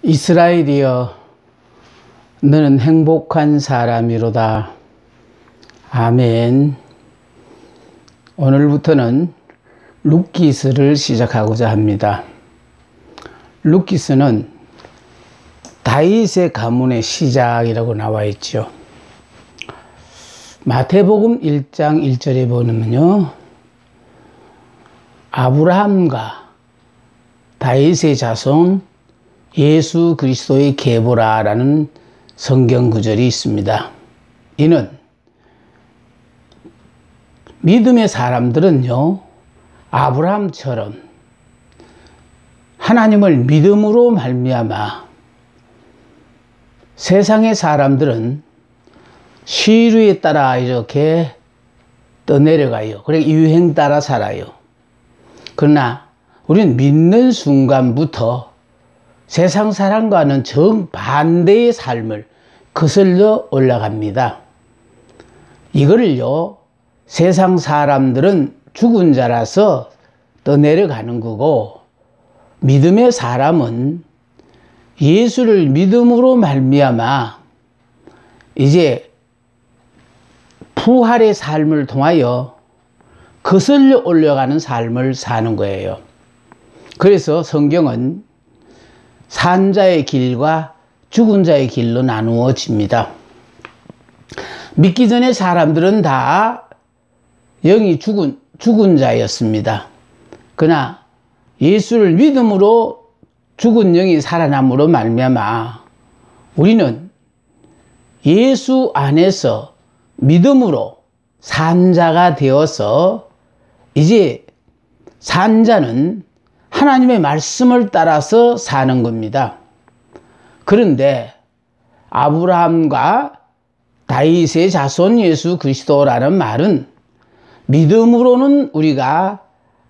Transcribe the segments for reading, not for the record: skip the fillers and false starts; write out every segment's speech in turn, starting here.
이스라엘이여, 너는 행복한 사람이로다. 아멘. 오늘부터는 룻기스를 시작하고자 합니다. 룻기스는 다윗의 가문의 시작이라고 나와 있죠. 마태복음 1장 1절에 보면요, 아브라함과 다윗의 자손 예수 그리스도의 계보라라는 성경 구절이 있습니다. 이는 믿음의 사람들은요, 아브라함처럼 하나님을 믿음으로 말미암아, 세상의 사람들은 시류에 따라 이렇게 떠내려가요. 그러니까 유행 따라 살아요. 그러나 우리는 믿는 순간부터 세상 사람과는 정반대의 삶을 거슬러 올라갑니다. 이거를요, 세상 사람들은 죽은 자라서 떠내려가는 거고, 믿음의 사람은 예수를 믿음으로 말미암아 이제 부활의 삶을 통하여 거슬러 올라가는 삶을 사는 거예요. 그래서 성경은 산 자의 길과 죽은 자의 길로 나누어집니다. 믿기 전에 사람들은 다 영이 죽은 자였습니다. 그러나 예수를 믿음으로 죽은 영이 살아남으로 말미암아 우리는 예수 안에서 믿음으로 산 자가 되어서 이제 산 자는 하나님의 말씀을 따라서 사는 겁니다. 그런데 아브라함과 다윗의 자손 예수 그리스도라는 말은 믿음으로는 우리가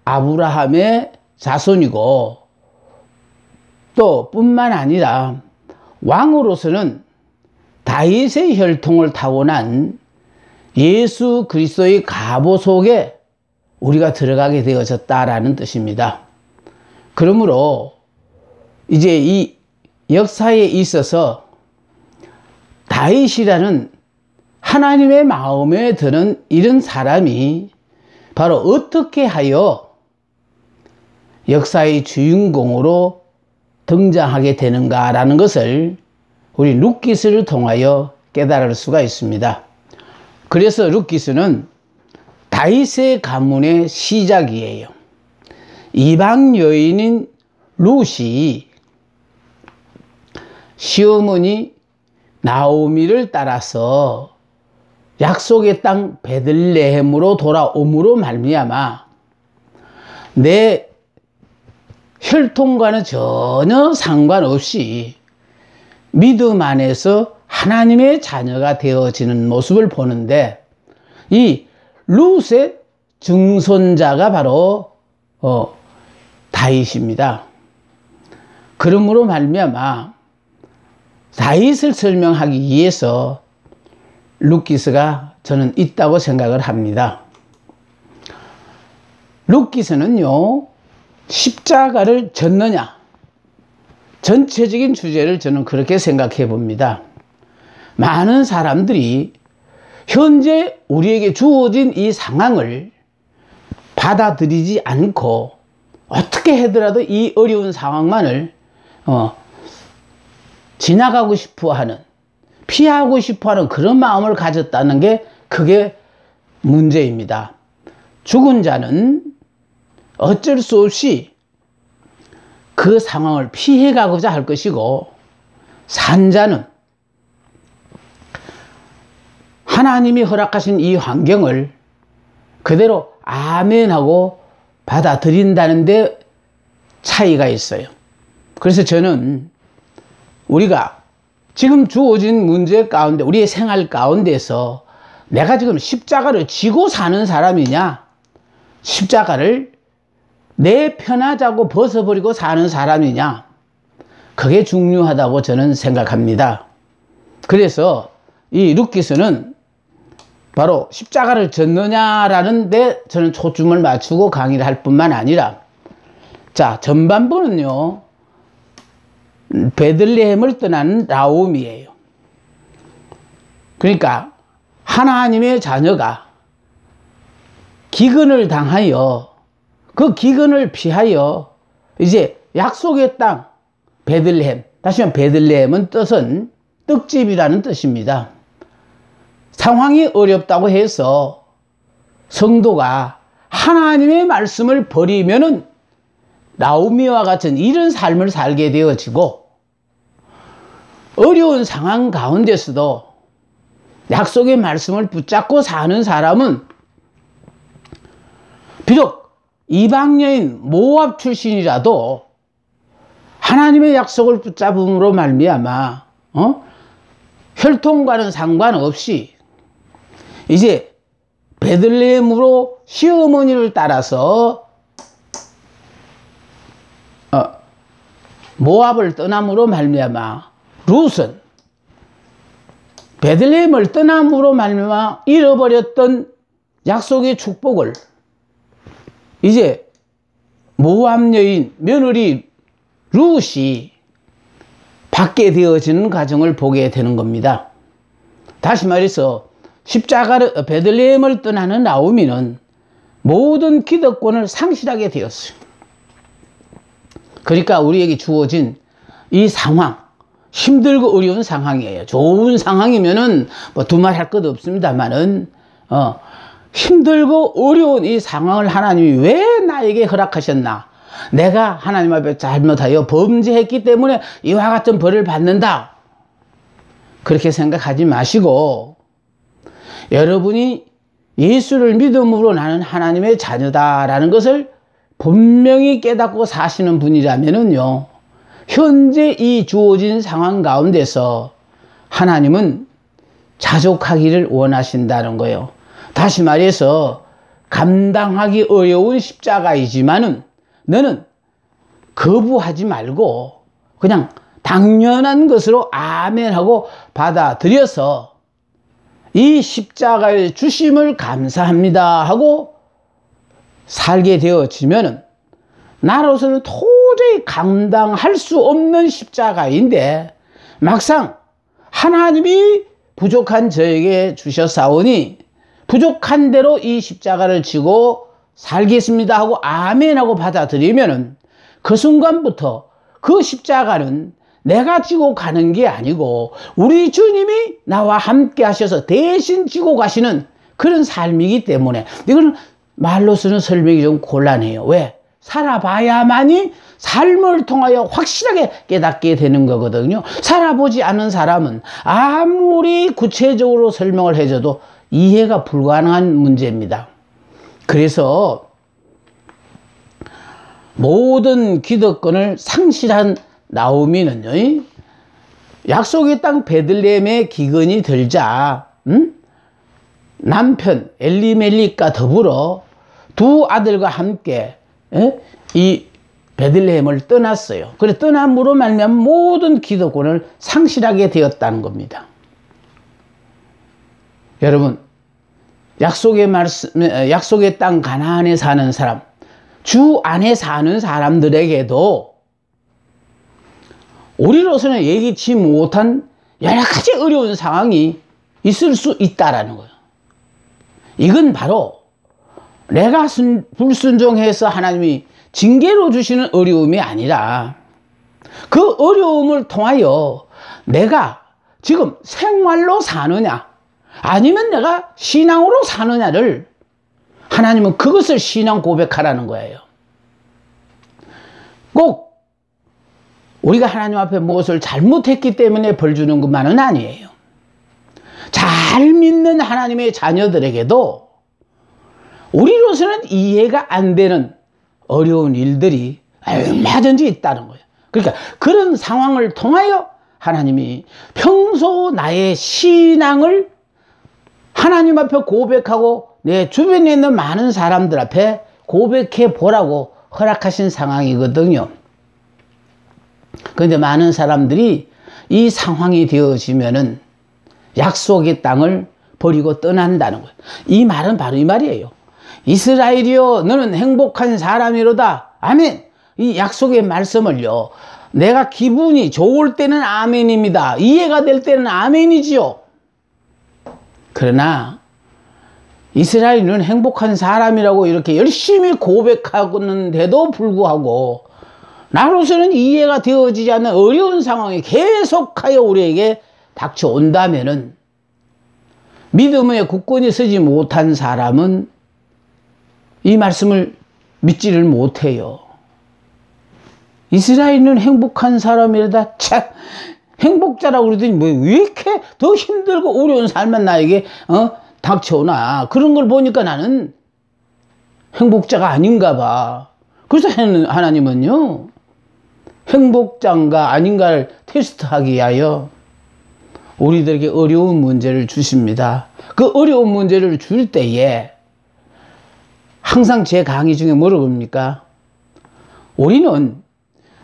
아브라함의 자손이고, 또 뿐만 아니라 왕으로서는 다윗의 혈통을 타고난 예수 그리스도의 가보 속에 우리가 들어가게 되어졌다라는 뜻입니다. 그러므로 이제 이 역사에 있어서 다윗이라는 하나님의 마음에 드는 이런 사람이 바로 어떻게 하여 역사의 주인공으로 등장하게 되는가라는 것을 우리 룻기스를 통하여 깨달을 수가 있습니다. 그래서 룻기스는 다윗의 가문의 시작이에요. 이방 여인인 룻이 시어머니 나오미를 따라서 약속의 땅 베들레헴으로 돌아옴으로 말미암아 내 혈통과는 전혀 상관없이 믿음 안에서 하나님의 자녀가 되어지는 모습을 보는데, 이 룻의 증손자가 바로 다윗입니다. 그러므로 말미암아 다윗을 설명하기 위해서 룻기스가 저는 있다고 생각을 합니다. 룻기스는요, 십자가를 졌느냐, 전체적인 주제를 저는 그렇게 생각해 봅니다. 많은 사람들이 현재 우리에게 주어진 이 상황을 받아들이지 않고 어떻게 하더라도 이 어려운 상황만을 지나가고 싶어하는, 피하고 싶어하는 그런 마음을 가졌다는 게 그게 문제입니다. 죽은 자는 어쩔 수 없이 그 상황을 피해가고자 할 것이고, 산 자는 하나님이 허락하신 이 환경을 그대로 아멘하고 받아들인다는 데 차이가 있어요. 그래서 저는 우리가 지금 주어진 문제 가운데, 우리의 생활 가운데서 내가 지금 십자가를 지고 사는 사람이냐, 십자가를 내 편하자고 벗어버리고 사는 사람이냐, 그게 중요하다고 저는 생각합니다. 그래서 이 룻기스는 바로 십자가를 졌느냐라는 데 저는 초점을 맞추고 강의를 할 뿐만 아니라, 자, 전반부는요, 베들레헴을 떠나는 나오미예요. 그러니까 하나님의 자녀가 기근을 당하여 그 기근을 피하여 이제 약속의 땅 베들레헴, 다시 말하면 베들레헴은 뜻은 떡집이라는 뜻입니다. 상황이 어렵다고 해서 성도가 하나님의 말씀을 버리면은 나오미와 같은 이런 삶을 살게 되어지고, 어려운 상황 가운데서도 약속의 말씀을 붙잡고 사는 사람은 비록 이방여인 모압 출신이라도 하나님의 약속을 붙잡음으로 말미암아 혈통과는 상관없이 이제 베들레헴으로 시어머니를 따라서 모압을 떠남으로 말미암아 룻은 베들레헴을 떠남으로 말미암아 잃어버렸던 약속의 축복을 이제 모압 여인 며느리 룻이 받게 되어지는 과정을 보게 되는 겁니다. 다시 말해서 십자가를 베들레헴을 떠나는 나오미는 모든 기득권을 상실하게 되었어요. 그러니까 우리에게 주어진 이 상황, 힘들고 어려운 상황이에요. 좋은 상황이면은 뭐 두말 할 것 없습니다만은 힘들고 어려운 이 상황을 하나님이 왜 나에게 허락하셨나? 내가 하나님 앞에 잘못하여 범죄했기 때문에 이와 같은 벌을 받는다. 그렇게 생각하지 마시고, 여러분이 예수를 믿음으로 나는 하나님의 자녀다라는 것을 분명히 깨닫고 사시는 분이라면은요, 현재 이 주어진 상황 가운데서 하나님은 자족하기를 원하신다는 거예요. 다시 말해서 감당하기 어려운 십자가이지만은 너는 거부하지 말고 그냥 당연한 것으로 아멘하고 받아들여서 이 십자가의 주심을 감사합니다 하고 살게 되어지면은 나로서는 도저히 감당할 수 없는 십자가인데 막상 하나님이 부족한 저에게 주셨사오니 부족한 대로 이 십자가를 지고 살겠습니다 하고 아멘하고 받아들이면은 그 순간부터 그 십자가는 내가 지고 가는 게 아니고 우리 주님이 나와 함께 하셔서 대신 지고 가시는 그런 삶이기 때문에 이건 말로서는 설명이 좀 곤란해요. 왜? 살아봐야만이 삶을 통하여 확실하게 깨닫게 되는 거거든요. 살아보지 않은 사람은 아무리 구체적으로 설명을 해줘도 이해가 불가능한 문제입니다. 그래서 모든 기득권을 상실한 나오미는요, 약속의 땅 베들레헴에 기근이 들자 남편 엘리멜릭과 더불어 두 아들과 함께 이 베들레헴을 떠났어요. 그래 떠남으로 말미암아 모든 기득권을 상실하게 되었다는 겁니다. 여러분, 약속의 땅 가나안에 사는 사람, 주 안에 사는 사람들에게도 우리로서는 예기치 못한 여러 가지 어려운 상황이 있을 수 있다라는 거예요. 이건 바로 내가 불순종해서 하나님이 징계로 주시는 어려움이 아니라 그 어려움을 통하여 내가 지금 생활로 사느냐 아니면 내가 신앙으로 사느냐를 하나님은 그것을 신앙 고백하라는 거예요. 꼭 우리가 하나님 앞에 무엇을 잘못했기 때문에 벌 주는 것만은 아니에요. 잘 믿는 하나님의 자녀들에게도 우리로서는 이해가 안 되는 어려운 일들이 얼마든지 있다는 거예요. 그러니까 그런 상황을 통하여 하나님이 평소 나의 신앙을 하나님 앞에 고백하고 내 주변에 있는 많은 사람들 앞에 고백해 보라고 허락하신 상황이거든요. 그런데 많은 사람들이 이 상황이 되어지면은 약속의 땅을 버리고 떠난다는 거예요. 이 말은 바로 이 말이에요. 이스라엘이여 너는 행복한 사람이로다. 아멘. 이 약속의 말씀을요, 내가 기분이 좋을 때는 아멘입니다. 이해가 될 때는 아멘이지요. 그러나 이스라엘은 행복한 사람이라고 이렇게 열심히 고백하는데도 불구하고 나로서는 이해가 되어지지 않는 어려운 상황이 계속하여 우리에게 닥쳐온다면은 믿음의 굳건히 서지 못한 사람은 이 말씀을 믿지를 못해요. 이스라엘은 행복한 사람이라다 참 행복자라고 그러더니 뭐 왜 이렇게 더 힘들고 어려운 삶만 나에게 닥쳐오나 그런 걸 보니까 나는 행복자가 아닌가 봐. 그래서 하나님은요 행복자인가 아닌가를 테스트하기 위하여 우리들에게 어려운 문제를 주십니다. 그 어려운 문제를 줄 때에 항상 제 강의 중에 뭐라고 합니까? 우리는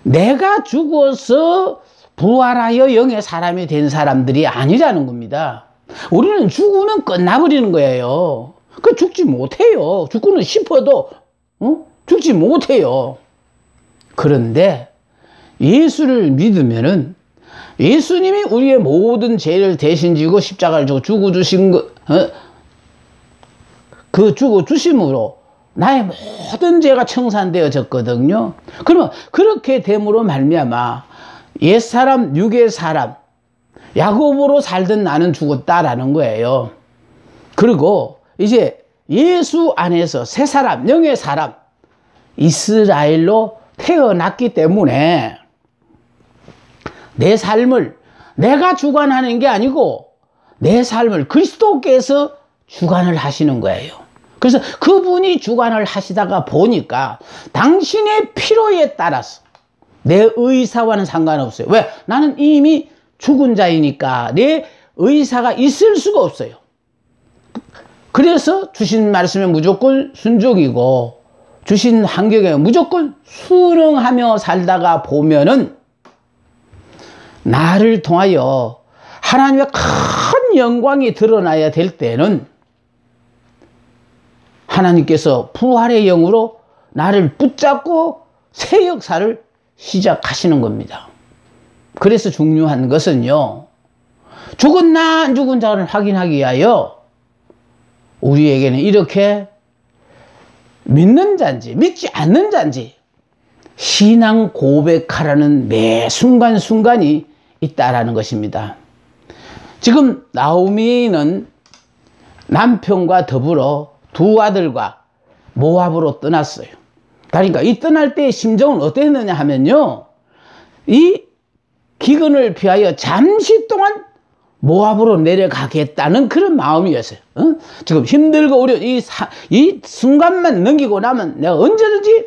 내가 죽어서 부활하여 영의 사람이 된 사람들이 아니라는 겁니다. 우리는 죽으면 끝나버리는 거예요. 그 죽지 못해요. 죽고는 싶어도 죽지 못해요. 그런데 예수를 믿으면은 예수님이 우리의 모든 죄를 대신 지고 십자가를 지고 죽어 주신 그 죽어 주심으로 나의 모든 죄가 청산되어졌거든요. 그러면 그렇게 됨으로 말미암아 옛사람 육의 사람 야곱으로 살던 나는 죽었다라는 거예요. 그리고 이제 예수 안에서 새 사람 영의 사람 이스라엘로 태어났기 때문에 내 삶을 내가 주관하는 게 아니고 내 삶을 그리스도께서 주관을 하시는 거예요. 그래서 그분이 주관을 하시다가 보니까 당신의 필요에 따라서 내 의사와는 상관없어요. 왜? 나는 이미 죽은 자이니까 내 의사가 있을 수가 없어요. 그래서 주신 말씀에 무조건 순종이고 주신 환경에 무조건 순응하며 살다가 보면은 나를 통하여 하나님의 큰 영광이 드러나야 될 때는 하나님께서 부활의 영으로 나를 붙잡고 새 역사를 시작하시는 겁니다. 그래서 중요한 것은요, 죽은 나 안 죽은 자를 확인하기 위하여 우리에게는 이렇게 믿는 자인지 믿지 않는 자인지 신앙 고백하라는 매 순간순간이 있다라는 것입니다. 지금 나오미는 남편과 더불어 두 아들과 모압으로 떠났어요. 그러니까 이 떠날 때의 심정은 어땠느냐 하면요, 이 기근을 피하여 잠시 동안 모압으로 내려가겠다는 그런 마음이었어요. 지금 힘들고 어려운 이 순간만 넘기고 나면 내가 언제든지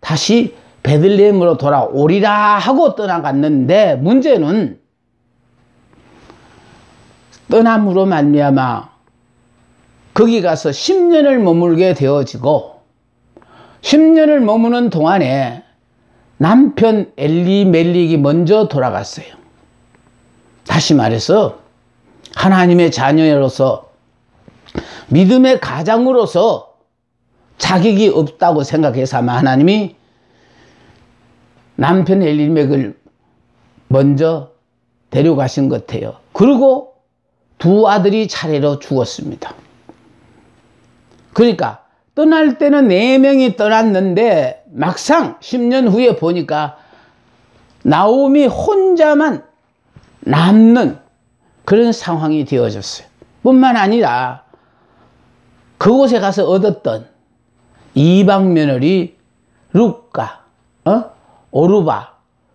다시 베들레헴으로 돌아오리라 하고 떠나갔는데 문제는 떠남으로 말미암아 거기 가서 10년을 머물게 되어지고 10년을 머무는 동안에 남편 엘리멜렉이 먼저 돌아갔어요. 다시 말해서 하나님의 자녀로서 믿음의 가장으로서 자격이 없다고 생각해서 아마 하나님이 남편 엘리멜렉을 먼저 데려가신 것 같아요. 그리고 두 아들이 차례로 죽었습니다. 그러니까 떠날 때는 4명이 떠났는데 막상 10년 후에 보니까 나오미 혼자만 남는 그런 상황이 되어졌어요. 뿐만 아니라 그곳에 가서 얻었던 이방 며느리 룻과 오르바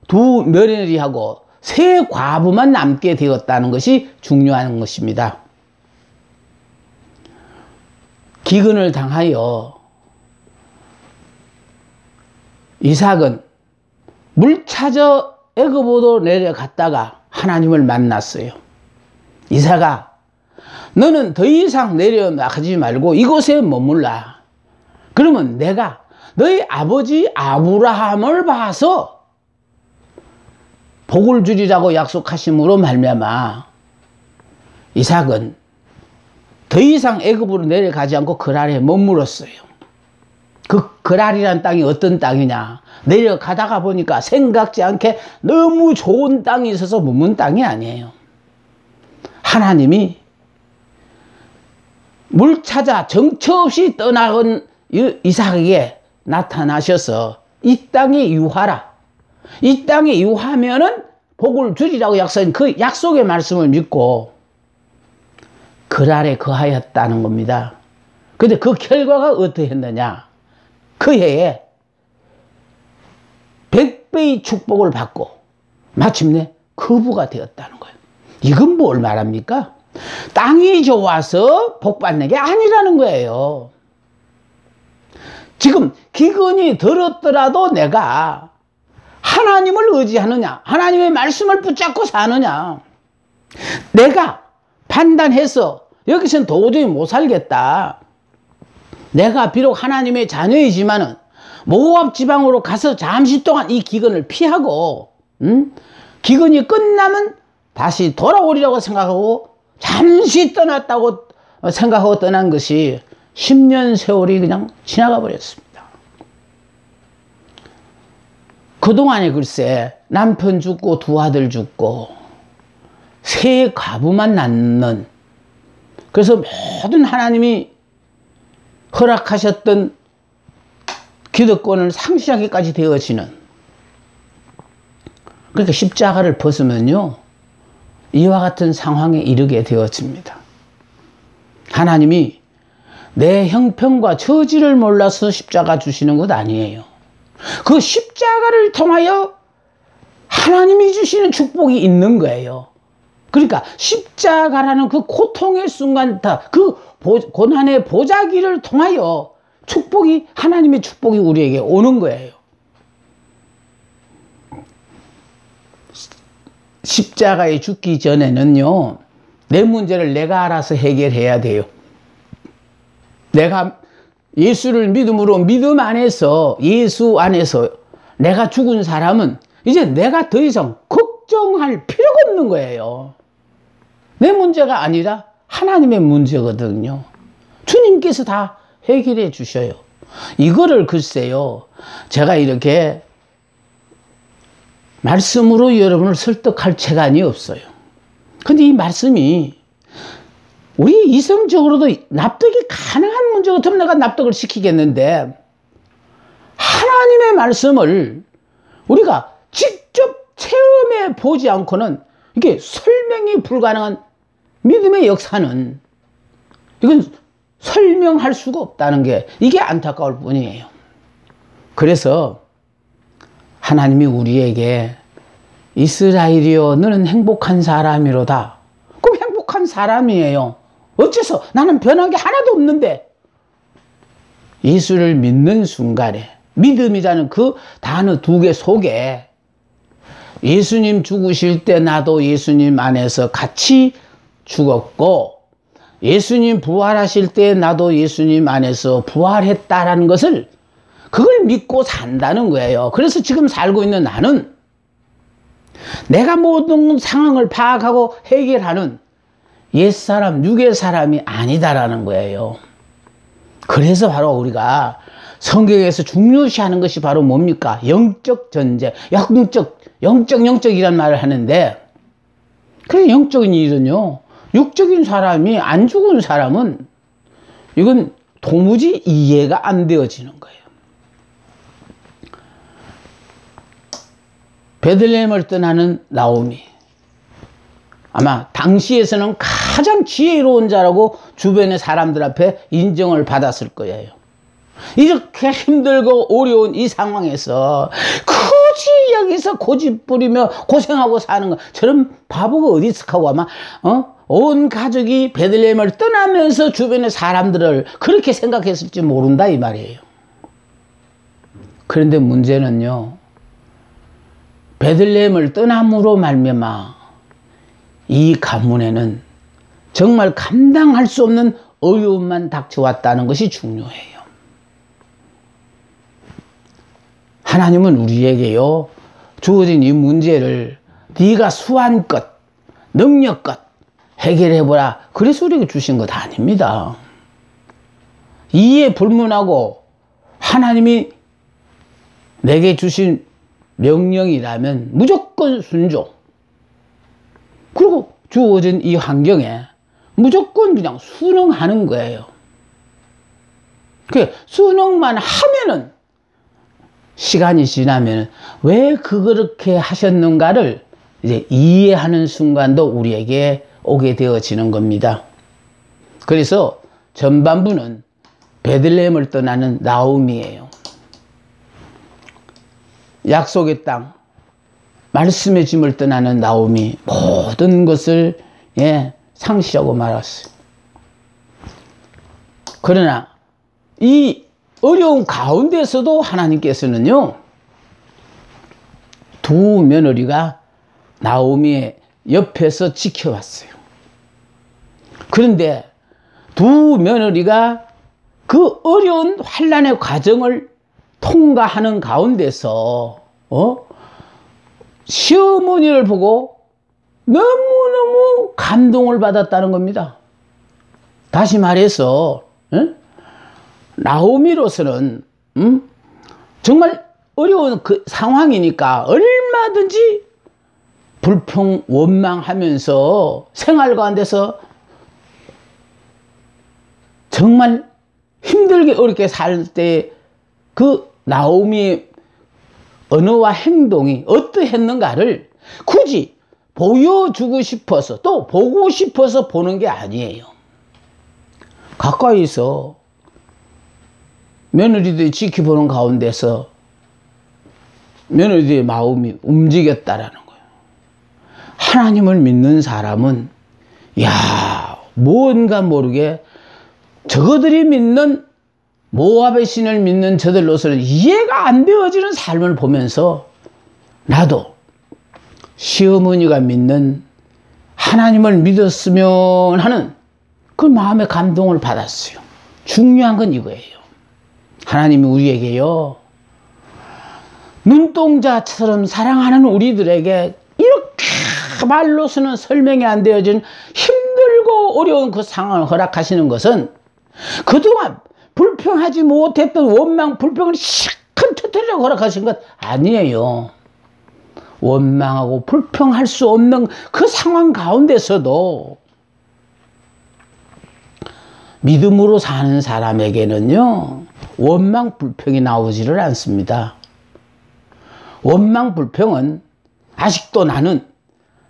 두 며느리하고 세 과부만 남게 되었다는 것이 중요한 것입니다. 기근을 당하여 이삭은 물 찾아 애굽으로 내려갔다가 하나님을 만났어요. 이삭아, 너는 더 이상 내려가지 말고 이곳에 머물라. 그러면 내가 너희 아버지 아브라함을 봐서 복을 주리라고 약속하심으로 말미암아 이삭은 더 이상 애굽으로 내려가지 않고 그 아래에 머물었어요. 그 그랄이라는 땅이 어떤 땅이냐? 내려가다가 보니까 생각지 않게 너무 좋은 땅이 있어서 묵은 땅이 아니에요. 하나님이 물 찾아 정처 없이 떠나간 이삭에게 나타나셔서 이 땅에 유하라. 이 땅에 유하면은 복을 주리라고 약속한 그 약속의 말씀을 믿고 그랄에 거하였다는 겁니다. 근데 그 결과가 어떻게 했느냐? 그 해에 100배의 축복을 받고 마침내 거부가 되었다는 거예요. 이건 뭘 말합니까? 땅이 좋아서 복 받는 게 아니라는 거예요. 지금 기근이 들었더라도 내가 하나님을 의지하느냐, 하나님의 말씀을 붙잡고 사느냐, 내가 판단해서 여기서는 도저히 못 살겠다, 내가 비록 하나님의 자녀이지만은 모압 지방으로 가서 잠시 동안 이 기근을 피하고 기근이 끝나면 다시 돌아오리라고 생각하고 잠시 떠났다고 생각하고 떠난 것이 10년 세월이 그냥 지나가 버렸습니다. 그동안에 글쎄 남편 죽고 두 아들 죽고 세 과부만 낳는, 그래서 모든 하나님이 허락하셨던 기득권을 상실하기까지 되어지는, 그러니까 십자가를 벗으면요 이와 같은 상황에 이르게 되어집니다. 하나님이 내 형편과 처지를 몰라서 십자가 주시는 것 아니에요. 그 십자가를 통하여 하나님이 주시는 축복이 있는 거예요. 그러니까 십자가라는 그 고통의 순간, 그 고난의 보자기를 통하여 축복이, 하나님의 축복이 우리에게 오는 거예요. 십자가에 죽기 전에는요, 내 문제를 내가 알아서 해결해야 돼요. 내가 예수를 믿음으로, 믿음 안에서, 예수 안에서 내가 죽은 사람은 이제 내가 더 이상 걱정할 필요가 없는 거예요. 내 문제가 아니라 하나님의 문제거든요. 주님께서 다 해결해 주셔요. 이거를 글쎄요, 제가 이렇게 말씀으로 여러분을 설득할 체간이 없어요. 근데 이 말씀이 우리 이성적으로도 납득이 가능한 문제 같으면 내가 납득을 시키겠는데, 하나님의 말씀을 우리가 직접 체험해 보지 않고는 이게 설명이 불가능한 믿음의 역사는, 이건 설명할 수가 없다는 게, 이게 안타까울 뿐이에요. 그래서 하나님이 우리에게 이스라엘이여 너는 행복한 사람이로다. 그럼 행복한 사람이에요. 어째서? 나는 변한 게 하나도 없는데. 예수를 믿는 순간에, 믿음이라는 그 단어 두 개 속에 예수님 죽으실 때 나도 예수님 안에서 같이 죽었고, 예수님 부활하실 때 나도 예수님 안에서 부활했다라는 것을, 그걸 믿고 산다는 거예요. 그래서 지금 살고 있는 나는 내가 모든 상황을 파악하고 해결하는 옛사람, 육의 사람이 아니다라는 거예요. 그래서 바로 우리가 성경에서 중요시하는 것이 바로 뭡니까? 영적 전쟁, 영적이란 말을 하는데, 그래서 영적인 일은요, 육적인 사람이 안 죽은 사람은 이건 도무지 이해가 안 되어지는 거예요. 베들레헴을 떠나는 나오미, 아마 당시에서는 가장 지혜로운 자라고 주변의 사람들 앞에 인정을 받았을 거예요. 이렇게 힘들고 어려운 이 상황에서 굳이 여기서 고집 부리며 고생하고 사는 거, 저런 바보가 어디 있을까고 아마 온 가족이 베들레헴을 떠나면서 주변의 사람들을 그렇게 생각했을지 모른다 이 말이에요. 그런데 문제는요, 베들레헴을 떠남으로 말미암아 이 가문에는 정말 감당할 수 없는 어려움만 닥쳐왔다는 것이 중요해요. 하나님은 우리에게요, 주어진 이 문제를 네가 수완껏, 능력껏 해결해보라, 그래서 우리에게 주신 것 아닙니다. 이에 불문하고 하나님이 내게 주신 명령이라면 무조건 순종. 그리고 주어진 이 환경에 무조건 그냥 순응하는 거예요. 그 순응만 하면은 시간이 지나면 왜 그렇게 하셨는가를 이제 이해하는 순간도 우리에게 오게 되어지는 겁니다. 그래서 전반부는 베들레헴을 떠나는 나오미예요. 약속의 땅, 말씀의 짐을 떠나는 나오미, 모든 것을 상실하고 말았어요. 그러나 이 어려운 가운데서도 하나님께서는요, 두 며느리가 나오미의 옆에서 지켜왔어요. 그런데 두 며느리가 그 어려운 환난의 과정을 통과하는 가운데서 시어머니를 보고 너무너무 감동을 받았다는 겁니다. 다시 말해서 나오미로서는 정말 어려운 그 상황이니까 얼마든지 불평 원망하면서 생활 가운데서 정말 힘들게 어렵게 살 때 그 나오미의 언어와 행동이 어떠했는가를 굳이 보여주고 싶어서 또 보고 싶어서 보는 게 아니에요. 가까이서 며느리들이 지켜보는 가운데서 며느리들의 마음이 움직였다라는 거예요. 하나님을 믿는 사람은 뭔가 모르게 저들이 믿는 모압의 신을 믿는 저들로서는 이해가 안 되어지는 삶을 보면서 나도 시어머니가 믿는 하나님을 믿었으면 하는 그 마음의 감동을 받았어요. 중요한 건 이거예요. 하나님이 우리에게요, 눈동자처럼 사랑하는 우리들에게 이렇게 말로서는 설명이 안 되어진 힘들고 어려운 그 상황을 허락하시는 것은 그동안 불평하지 못했던 원망, 불평을 실컷 터뜨리라고 허락하신 것 아니에요. 원망하고 불평할 수 없는 그 상황 가운데서도 믿음으로 사는 사람에게는요, 원망, 불평이 나오지를 않습니다. 원망, 불평은 아직도 나는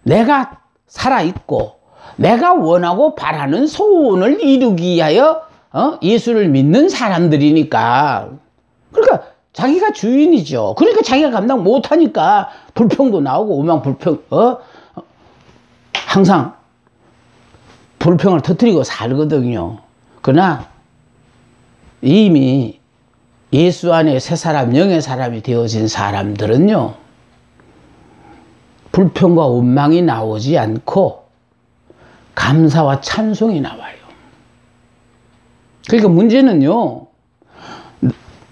내가 살아있고 내가 원하고 바라는 소원을 이루기 위하여 예수를 믿는 사람들이니까, 그러니까 자기가 주인이죠. 그러니까 자기가 감당 못하니까 불평도 나오고 원망, 불평, 항상 불평을 터뜨리고 살거든요. 그러나 이미 예수 안에 새 사람, 영의 사람이 되어진 사람들은요, 불평과 원망이 나오지 않고 감사와 찬송이 나와요. 그러니까 문제는요,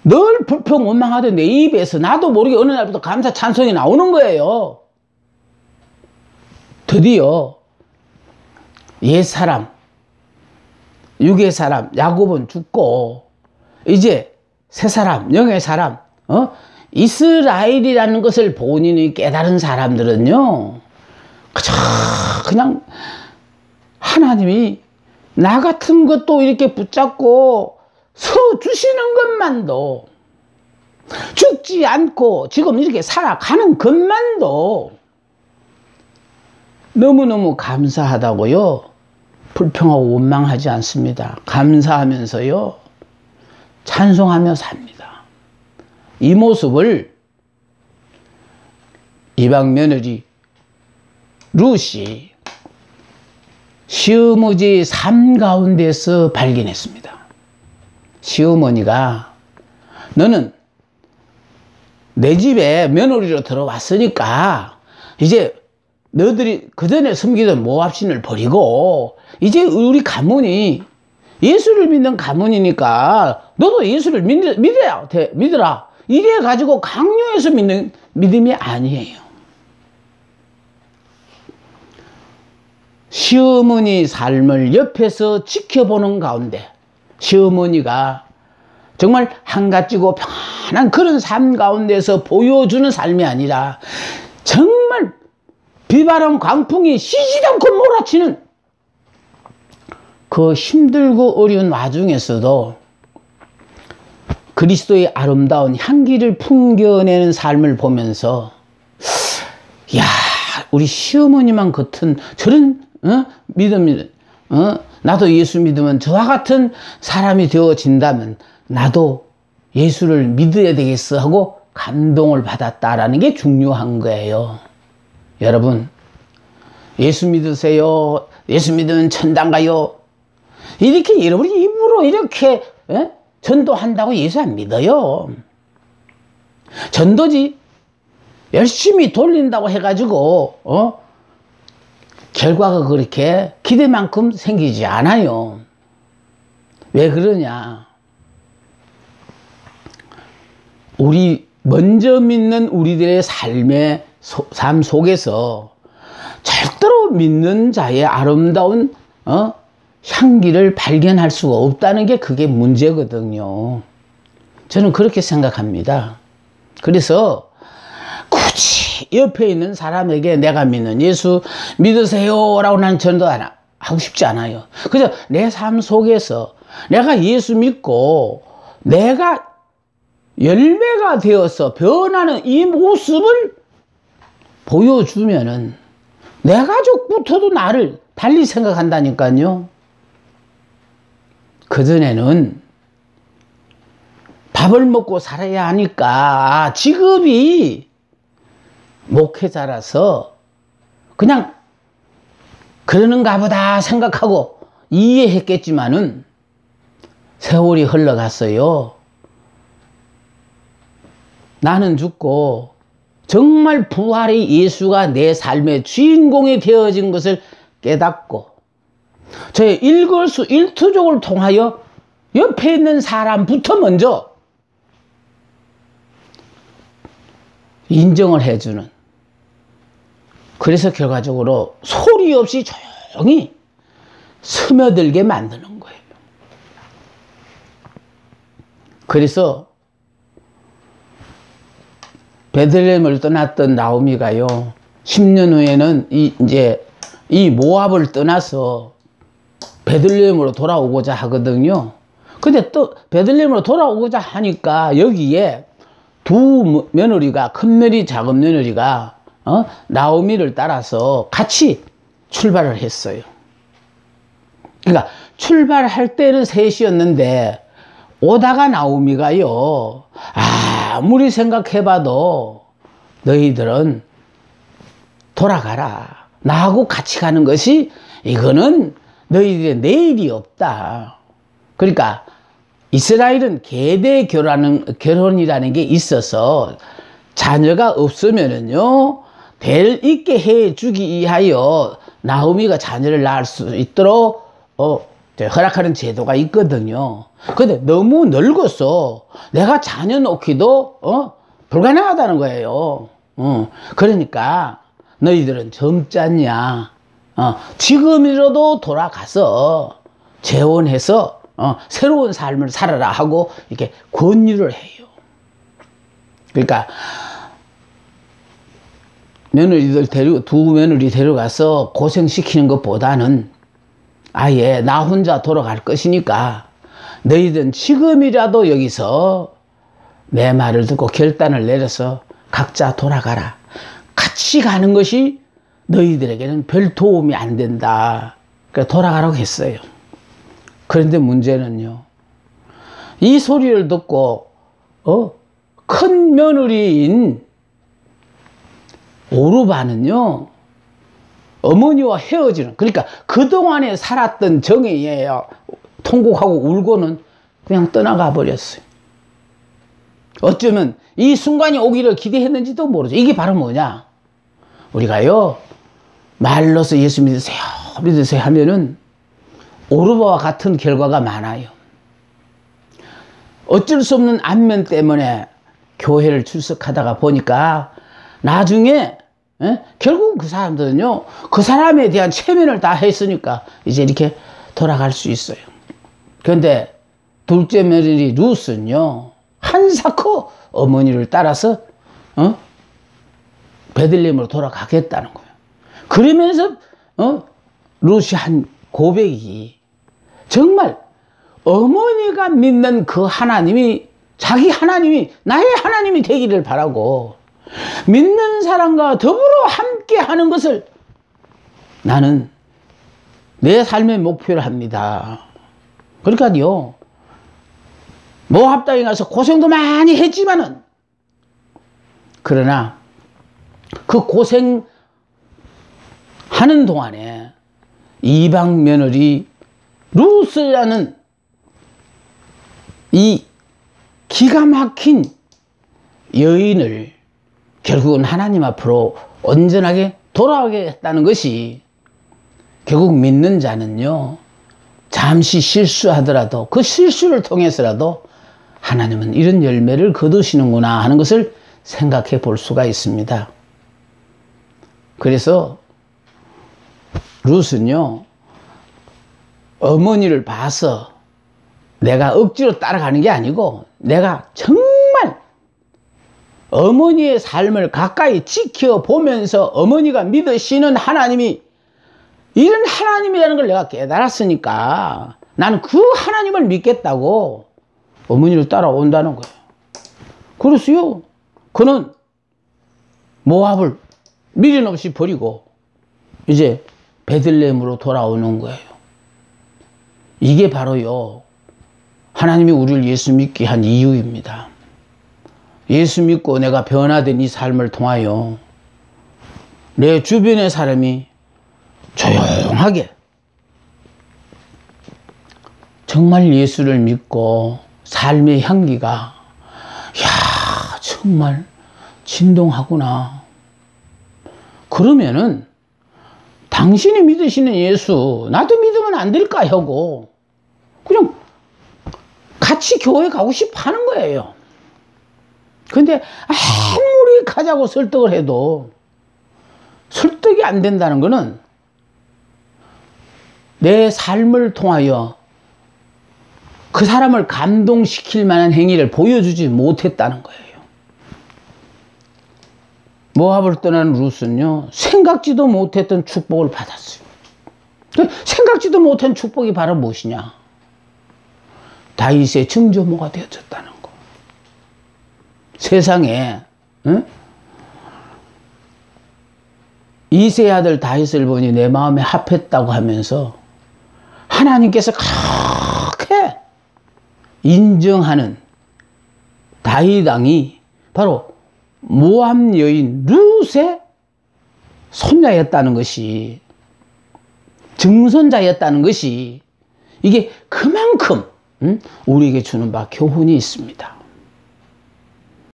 늘 불평 원망하던 내 입에서 나도 모르게 어느 날부터 감사 찬송이 나오는 거예요. 드디어 옛사람, 육의 사람 야곱은 죽고 이제 새사람, 영의 사람, 이스라엘이라는 것을 본인이 깨달은 사람들은요, 그냥 하나님이 나 같은 것도 이렇게 붙잡고 서주시는 것만도, 죽지 않고 지금 이렇게 살아가는 것만도 너무너무 감사하다고요, 불평하고 원망하지 않습니다. 감사하면서요, 찬송하며 삽니다. 이 모습을 이방 며느리 룻이 시어머니의 삶 가운데서 발견했습니다. 시어머니가 너는 내 집에 며느리로 들어왔으니까 이제 너들이 그전에 섬기던 모압신을 버리고 이제 우리 가문이 예수를 믿는 가문이니까 너도 예수를 믿으라. 이래 가지고 강요해서 믿는 믿음이 아니에요. 시어머니 삶을 옆에서 지켜보는 가운데 시어머니가 정말 한가지고 편한 그런 삶 가운데서 보여주는 삶이 아니라 정말 비바람 광풍이 쉬지도 않고 몰아치는 그 힘들고 어려운 와중에서도 그리스도의 아름다운 향기를 풍겨내는 삶을 보면서 야, 우리 시어머니만 같은 저런 믿음이 나도 예수 믿으면 저와 같은 사람이 되어진다면 나도 예수를 믿어야 되겠어 하고 감동을 받았다라는 게 중요한 거예요. 여러분, 예수 믿으세요. 예수 믿으면 천당 가요. 이렇게 여러분이 입으로 이렇게 전도한다고 예수 안 믿어요. 전도지 열심히 돌린다고 해가지고 결과가 그렇게 기대만큼 생기지 않아요. 왜 그러냐? 우리 먼저 믿는 우리들의 삶 속에서 절대로 믿는 자의 아름다운 향기를 발견할 수가 없다는 게 그게 문제거든요. 저는 그렇게 생각합니다. 그래서 굳이 옆에 있는 사람에게 내가 믿는 예수 믿으세요 라고 나는 전도 하고 싶지 않아요. 그저 내 삶 속에서 내가 예수 믿고 내가 열매가 되어서 변하는 이 모습을 보여주면은 내 가족부터도 나를 달리 생각한다니까요. 그전에는 밥을 먹고 살아야 하니까 직업이 목회자라서 그냥 그러는가 보다 생각하고 이해했겠지만은 세월이 흘러갔어요. 나는 죽고 정말 부활의 예수가 내 삶의 주인공이 되어진 것을 깨닫고 저의 일거수일투족을 통하여 옆에 있는 사람부터 먼저 인정을 해주는, 그래서 결과적으로 소리 없이 조용히 스며들게 만드는 거예요. 그래서 베들레헴을 떠났던 나오미가요, 10년 후에는 이 모압을 떠나서 베들레헴으로 돌아오고자 하거든요. 근데 또 베들레헴으로 돌아오고자 하니까 여기에 두 며느리가, 큰 며느리, 작은 며느리가 나오미를 따라서 같이 출발을 했어요. 그러니까 출발할 때는 셋이었는데 오다가 나오미가요, 아무리 생각해봐도 너희들은 돌아가라. 나하고 같이 가는 것이 이거는 너희들의 내일이 없다. 그러니까 이스라엘은 계대 결혼이라는 게 있어서 자녀가 없으면은요, 될 있게 해주기 위하여 나오미가 자녀를 낳을 수 있도록 허락하는 제도가 있거든요. 근데 너무 늙어서 내가 자녀 놓기도 불가능하다는 거예요. 그러니까 너희들은 젊잖냐, 지금이라도 돌아가서 재혼해서 새로운 삶을 살아라 하고 이렇게 권유를 해요. 그러니까 두 며느리 데려가서 고생시키는 것보다는 아예 나 혼자 돌아갈 것이니까 너희들은 지금이라도 여기서 내 말을 듣고 결단을 내려서 각자 돌아가라. 같이 가는 것이 너희들에게는 별 도움이 안 된다. 그래서 돌아가라고 했어요. 그런데 문제는요, 이 소리를 듣고 큰 며느리인 오르바는요, 어머니와 헤어지는, 그러니까 그동안에 살았던 정에 통곡하고 울고는 그냥 떠나가 버렸어요. 어쩌면 이 순간이 오기를 기대했는지도 모르죠. 이게 바로 뭐냐, 우리가요 말로서 예수 믿으세요 믿으세요 하면은 오르바와 같은 결과가 많아요. 어쩔 수 없는 안면 때문에 교회를 출석하다가 보니까 나중에 결국 그 사람들은요, 그 사람에 대한 체면을 다 했으니까 이제 이렇게 돌아갈 수 있어요. 그런데 둘째 며느리 룻은요, 한사코 어머니를 따라서 베들레헴으로 돌아가겠다는 거예요. 그러면서 룻이 한 고백이 정말 어머니가 믿는 그 하나님이 자기 하나님이 나의 하나님이 되기를 바라고 믿는 사람과 더불어 함께 하는 것을 나는 내 삶의 목표를 합니다. 그러니까요, 모압 땅에 가서 고생도 많이 했지만은, 그러나 그 고생하는 동안에 이방 며느리 룻이라는 이 기가 막힌 여인을 결국은 하나님 앞으로 온전하게 돌아가게 했다는 것이, 결국 믿는 자는요, 잠시 실수하더라도 그 실수를 통해서라도 하나님은 이런 열매를 거두시는구나 하는 것을 생각해 볼 수가 있습니다. 그래서 룻은요, 어머니를 봐서 내가 억지로 따라가는 게 아니고, 내가 정말 어머니의 삶을 가까이 지켜보면서 어머니가 믿으시는 하나님이 이런 하나님이라는 걸 내가 깨달았으니까 나는 그 하나님을 믿겠다고 어머니를 따라온다는 거예요. 그래서요, 그는 모압을 미련 없이 버리고 이제 베들레헴으로 돌아오는 거예요. 이게 바로요, 하나님이 우리를 예수 믿게 한 이유입니다. 예수 믿고 내가 변화된 이 삶을 통하여 내 주변의 사람이 조용하게 정말 예수를 믿고 삶의 향기가, 야, 정말 진동하구나. 그러면은 당신이 믿으시는 예수 나도 믿으면 안 될까 하고 그냥 같이 교회 가고 싶어 하는 거예요. 근데 아무리 가자고 설득을 해도 설득이 안 된다는 거는 내 삶을 통하여 그 사람을 감동시킬 만한 행위를 보여주지 못했다는 거예요. 모압을 떠난 룻은요, 생각지도 못했던 축복을 받았어요. 생각지도 못한 축복이 바로 무엇이냐? 다윗의 증조모가 되어졌다는 거. 세상에 이새의 아들 다윗을 보니 내 마음에 합했다고 하면서 하나님께서 그렇게 인정하는 다윗 왕이 바로 모압 여인 룻의 손자였다는 것이, 증손자였다는 것이, 이게 그만큼 우리에게 주는 바 교훈이 있습니다.